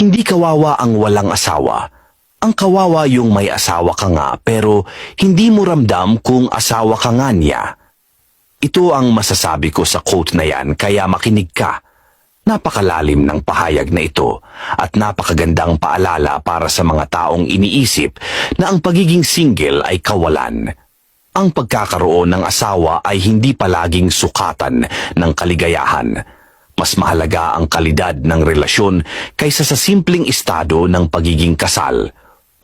Hindi kawawa ang walang asawa. Ang kawawa yung may asawa ka nga pero hindi mo ramdam kung asawa ka nga niya. Ito ang masasabi ko sa quote na yan kaya makinig ka. Napakalalim ng pahayag na ito at napakagandang paalala para sa mga taong iniisip na ang pagiging single ay kawalan. Ang pagkakaroon ng asawa ay hindi palaging sukatan ng kaligayahan. Mas mahalaga ang kalidad ng relasyon kaysa sa simpleng estado ng pagiging kasal.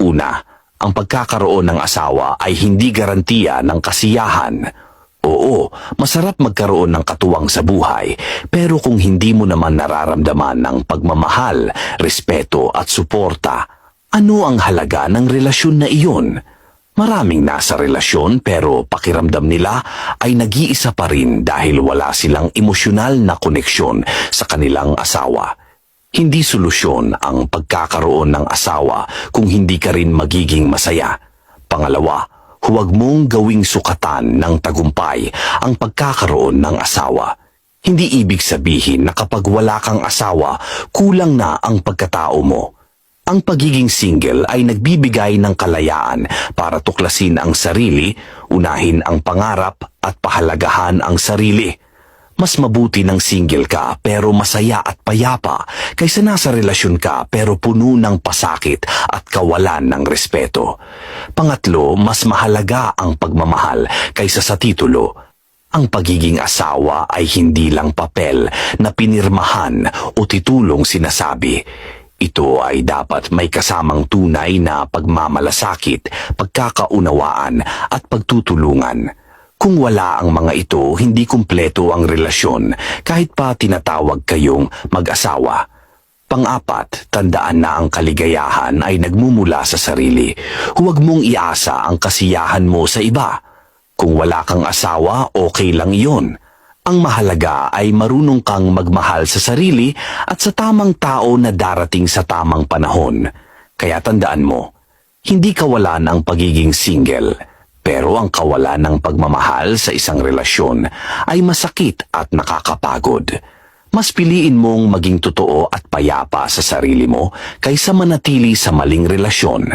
Una, ang pagkakaroon ng asawa ay hindi garantiya ng kasiyahan. Oo, masarap magkaroon ng katuwang sa buhay, pero kung hindi mo naman nararamdaman ng pagmamahal, respeto at suporta, ano ang halaga ng relasyon na iyon? Maraming nasa relasyon pero pakiramdam nila ay nag-iisa pa rin dahil wala silang emosyonal na koneksyon sa kanilang asawa. Hindi solusyon ang pagkakaroon ng asawa kung hindi ka rin magiging masaya. Pangalawa, huwag mong gawing sukatan ng tagumpay ang pagkakaroon ng asawa. Hindi ibig sabihin na kapag wala kang asawa, kulang na ang pagkatao mo. Ang pagiging single ay nagbibigay ng kalayaan para tuklasin ang sarili, unahin ang pangarap at pahalagahan ang sarili. Mas mabuti ng single ka pero masaya at payapa kaysa nasa relasyon ka pero puno ng pasakit at kawalan ng respeto. Pangatlo, mas mahalaga ang pagmamahal kaysa sa titulo. Ang pagiging asawa ay hindi lang papel na pinirmahan o titulong sinasabi. Ito ay dapat may kasamang tunay na pagmamalasakit, pagkakaunawaan at pagtutulungan. Kung wala ang mga ito, hindi kumpleto ang relasyon kahit pa tinatawag kayong mag-asawa. Pang-apat, tandaan na ang kaligayahan ay nagmumula sa sarili. Huwag mong iasa ang kasiyahan mo sa iba. Kung wala kang asawa, okay lang iyon. Ang mahalaga ay marunong kang magmahal sa sarili at sa tamang tao na darating sa tamang panahon. Kaya tandaan mo, hindi kawalan ang pagiging single. Pero ang kawalan ng pagmamahal sa isang relasyon ay masakit at nakakapagod. Mas piliin mong maging totoo at payapa sa sarili mo kaysa manatili sa maling relasyon.